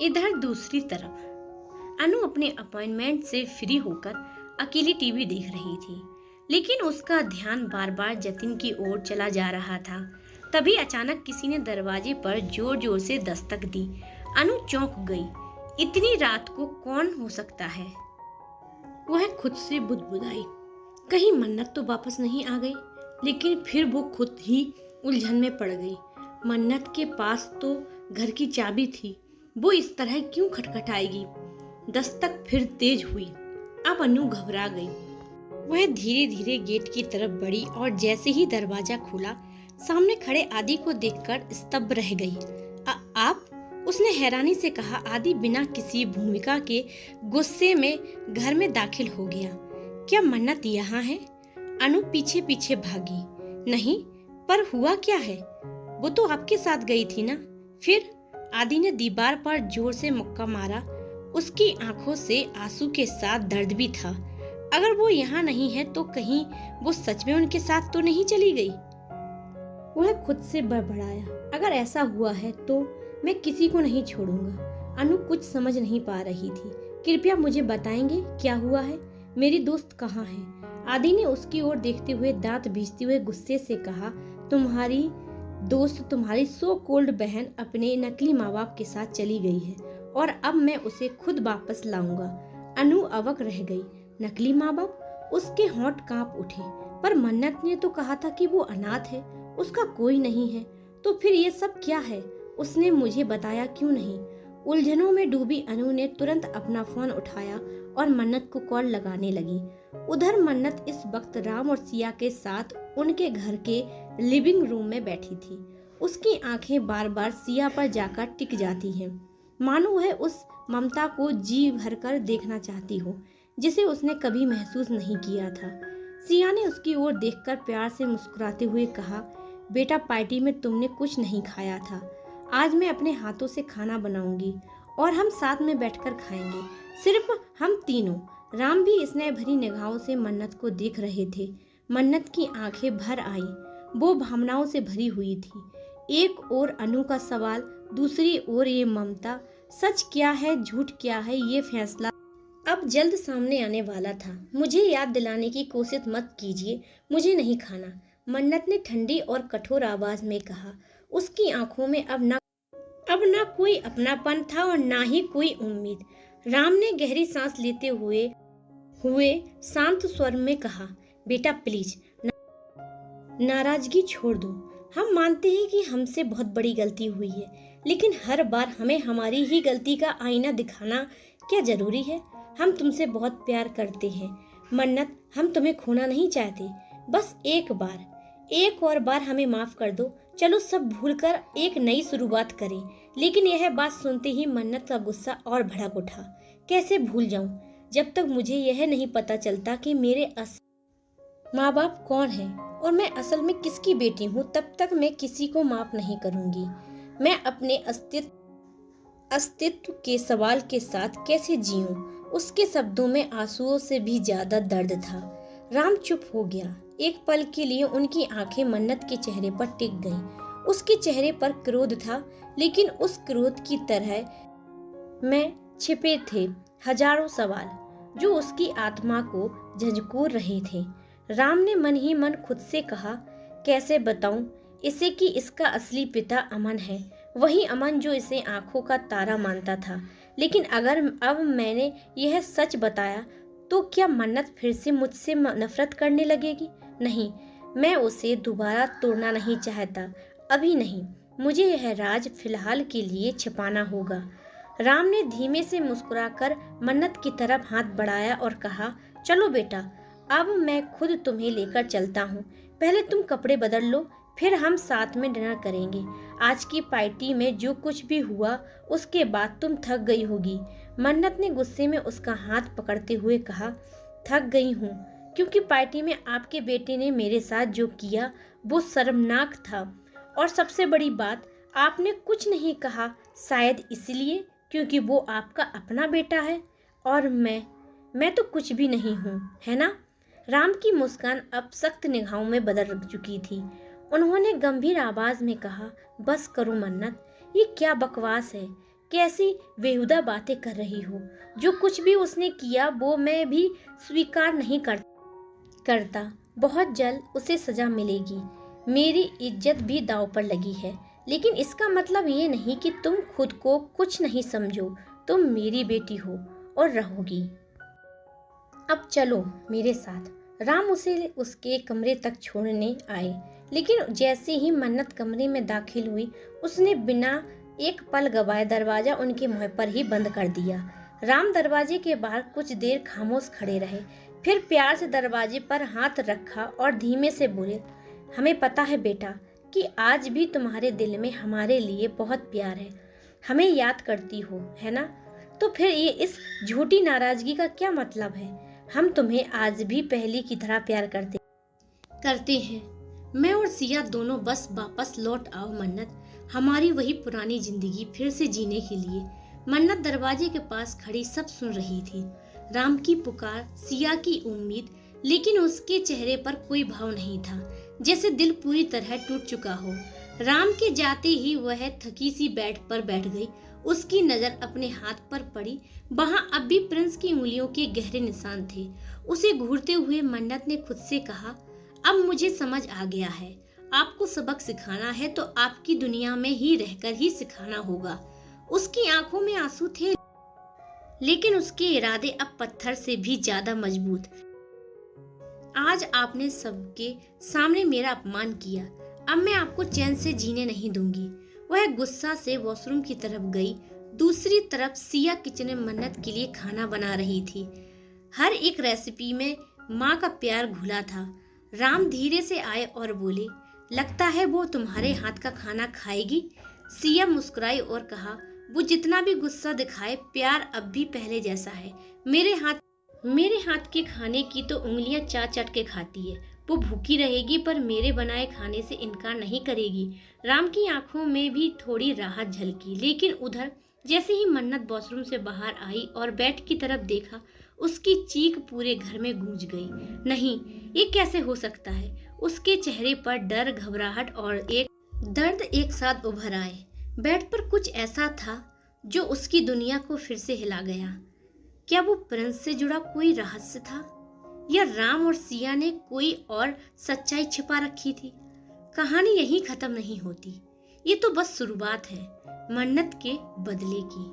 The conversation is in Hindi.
इधर दूसरी तरफ अनु अपने अपॉइंटमेंट से फ्री होकर अकेली टीवी देख रही थी, लेकिन उसका ध्यान बार बार जतिन की ओर चला जा रहा था। तभी अचानक किसी ने दरवाजे पर जोर जोर से दस्तक दी। अनु चौंक गई। इतनी रात को कौन हो सकता है? वह खुद से बुदबुदाई, कहीं मन्नत तो वापस नहीं आ गई। लेकिन फिर वो खुद ही उलझन में पड़ गई। मन्नत के पास तो घर की चाबी थी, वो इस तरह क्यों खटखटाएगी? दस्तक फिर तेज हुई। अब अनु घबरा गई। वह धीरे धीरे गेट की तरफ बढ़ी और जैसे ही दरवाजा खुला, सामने खड़े आदि को देखकर स्तब्ध रह गई। आप? उसने हैरानी से कहा। आदि बिना किसी भूमिका के गुस्से में घर में दाखिल हो गया। क्या मन्नत यहाँ है? अनु पीछे पीछे भागी। नहीं, पर हुआ क्या है? वो तो आपके साथ गई थी ना? फिर? आदि ने दीवार पर जोर से मुक्का मारा। उसकी आंखों से आंसू के साथ दर्द भी था। अगर वो यहाँ नहीं है तो कहीं वो सच में उनके साथ तो नहीं चली गई? वह खुद से बड़बड़ाया। अगर ऐसा हुआ है तो मैं किसी को नहीं छोड़ूंगा। अनु कुछ समझ नहीं पा रही थी। कृपया मुझे बताएंगे क्या हुआ है? मेरी दोस्त कहाँ है? आदि ने उसकी ओर देखते हुए दांत भींचते हुए गुस्से से कहा। तुम्हारी दोस्त, तुम्हारी सो कोल्ड बहन अपने नकली माँ बाप के साथ चली गई है और अब मैं उसे खुद वापस लाऊंगा। अनु अवक रह गई। नकली माँ बाप? उसके होंठ कांप उठे। पर मन्नत ने तो कहा था कि वो अनाथ है, उसका कोई नहीं है। तो फिर ये सब क्या है? उसने मुझे बताया क्यों नहीं? उलझनों में डूबी अनु ने तुरंत अपना फोन उठाया और मन्नत को कॉल लगाने लगी। उधर मन्नत इस वक्त राम और सिया के साथ उनके घर के लिविंग रूम में बैठी थी। उसकी आंखें बार बार सिया पर जाकर टिक जाती हैं, मानो वह उस ममता को जी भरकर देखना चाहती हो जिसे उसने कभी महसूस नहीं किया था। सिया ने उसकी ओर देखकर प्यार से मुस्कुराते हुए कहा, बेटा, पार्टी में तुमने कुछ नहीं खाया था। आज मैं अपने हाथों से खाना बनाऊंगी और हम साथ में बैठकर खाएंगे, सिर्फ हम तीनों। राम भी स्नेह भरी निगाहों से मन्नत को देख रहे थे। मन्नत की आंखें भर आईं, वो भावनाओं से भरी हुई थी। एक ओर अनु का सवाल, दूसरी ओर ये ममता। सच क्या है, झूठ क्या है, ये फैसला अब जल्द सामने आने वाला था। मुझे याद दिलाने की कोशिश मत कीजिए, मुझे नहीं खाना, मन्नत ने ठंडी और कठोर आवाज में कहा। उसकी आंखों में अब ना कोई अपनापन था और ना ही कोई उम्मीद। राम ने गहरी सांस लेते हुए शांत स्वर में कहा, बेटा प्लीज नाराजगी छोड़ दो। हम मानते हैं कि हमसे बहुत बड़ी गलती हुई है, लेकिन हर बार हमें हमारी ही गलती का आईना दिखाना क्या जरूरी है? हम तुमसे बहुत प्यार करते हैं मन्नत, हम तुम्हें खोना नहीं चाहते। बस एक और बार हमें माफ कर दो। चलो सब भूलकर एक नई शुरुआत करें। लेकिन यह बात सुनते ही मन्नत का गुस्सा और भड़क उठा। कैसे भूल जाऊं? जब तक मुझे यह नहीं पता चलता कि मेरे माँ बाप कौन हैं और मैं असल में किसकी बेटी हूँ, तब तक मैं किसी को माफ नहीं करूंगी। मैं अपने अस्तित्व के सवाल के साथ कैसे जीऊं? उसके शब्दों में आंसुओं से भी ज्यादा दर्द था। राम चुप हो गया। एक पल के लिए उनकी आंखें मन्नत के चेहरे पर टिक गईं। उसके चेहरे पर क्रोध था, लेकिन उस क्रोध की तरह में छिपे थे हजारों सवाल जो उसकी आत्मा को झंझोर रहे थे। राम ने मन ही मन खुद से कहा, कैसे बताऊं इसे कि इसका असली पिता अमन है, वही अमन जो इसे आंखों का तारा मानता था। लेकिन अगर अब मैंने यह सच बताया तो क्या मन्नत फिर से मुझसे नफरत करने लगेगी? नहीं, मैं उसे दोबारा तोड़ना नहीं चाहता, अभी नहीं। मुझे यह राज फिलहाल के लिए छिपाना होगा। राम ने धीमे से मुस्कुराकर मन्नत की तरफ हाथ बढ़ाया और कहा, चलो बेटा, अब मैं खुद तुम्हें लेकर चलता हूँ। पहले तुम कपड़े बदल लो, फिर हम साथ में डिनर करेंगे। आज की पार्टी में जो कुछ भी हुआ उसके बाद तुम थक गई होगी। मन्नत ने गुस्से में उसका हाथ पकड़ते हुए कहा, थक गई हूँ क्योंकि पार्टी में आपके बेटे ने मेरे साथ जो किया वो शर्मनाक था। और सबसे बड़ी बात, आपने कुछ नहीं कहा, शायद इसलिए क्योंकि वो आपका अपना बेटा है और मैं तो कुछ भी नहीं हूँ, है ना? राम की मुस्कान अब सख्त निगाहों में बदल चुकी थी। उन्होंने गंभीर आवाज में कहा, बस करो मन्नत, ये क्या बकवास है? कैसी बेहुदा बातें कर रही हो। जो कुछ भी उसने किया वो मैं भी स्वीकार नहीं करता। बहुत जल्द उसे सजा मिलेगी। मेरी इज्जत भी दांव पर लगी है, लेकिन इसका मतलब ये नहीं कि तुम खुद को कुछ नहीं समझो। तुम मेरी बेटी हो और रहोगी। अब चलो मेरे साथ। राम उसे उसके कमरे तक छोड़ने आए, लेकिन जैसे ही मन्नत कमरे में दाखिल हुई, उसने बिना एक पल गवाए दरवाजा उनके मुंह पर ही बंद कर दिया। राम दरवाजे के बाहर कुछ देर खामोश खड़े रहे, फिर प्यार से दरवाजे पर हाथ रखा और धीमे से बोले, हमें पता है बेटा कि आज भी तुम्हारे दिल में हमारे लिए बहुत प्यार है। हमें याद करती हो, है ना? तो फिर ये इस झूठी नाराजगी का क्या मतलब है? हम तुम्हें आज भी पहले की तरह प्यार करते हैं। मैं और सिया दोनों बस वापस लौट आओ मन्नत, हमारी वही पुरानी जिंदगी फिर से जीने के लिए। मन्नत दरवाजे के पास खड़ी सब सुन रही थी। राम की पुकार, सिया की उम्मीद, लेकिन उसके चेहरे पर कोई भाव नहीं था, जैसे दिल पूरी तरह टूट चुका हो। राम के जाते ही वह थकी सी बेड पर बैठ गई। उसकी नजर अपने हाथ पर पड़ी। वहां अब भी प्रिंस की उंगलियों के गहरे निशान थे। उसे घूरते हुए मन्नत ने खुद से कहा, अब मुझे समझ आ गया है। आपको सबक सिखाना है तो आपकी दुनिया में ही रहकर ही सिखाना होगा। उसकी आंखों में आंसू थे, लेकिन उसके इरादे अब पत्थर से भी ज्यादा मजबूत। आज आपने सबके सामने मेरा अपमान किया, अब मैं आपको चैन से जीने नहीं दूंगी। वह गुस्सा से वॉशरूम की तरफ गई। दूसरी तरफ सिया किचन में मन्नत के लिए खाना बना रही थी। हर एक रेसिपी में माँ का प्यार घुला था। राम धीरे से आए और बोले, लगता है वो तुम्हारे हाथ का खाना खाएगी। सिया मुस्कुराई और कहा, वो जितना भी गुस्सा दिखाए, प्यार अब भी पहले जैसा है। मेरे हाथ के खाने की तो उंगलियां चाट के खाती है। वो भूखी रहेगी पर मेरे बनाए खाने से इनकार नहीं करेगी। राम की आंखों में भी थोड़ी राहत झलकी, लेकिन उधर जैसे ही मन्नत वॉशरूम से बाहर आई और बेड की तरफ देखा, उसकी चीख पूरे घर में गूंज गई। नहीं, ये कैसे हो सकता है? उसके चेहरे पर डर, घबराहट और एक दर्द एक साथ उभर आए। बेड पर कुछ ऐसा था जो उसकी दुनिया को फिर से हिला गया। क्या वो प्रिंस से जुड़ा कोई रहस्य था, या राम और सिया ने कोई और सच्चाई छिपा रखी थी? कहानी यहीं खत्म नहीं होती। ये तो बस शुरुआत है मन्नत के बदले की।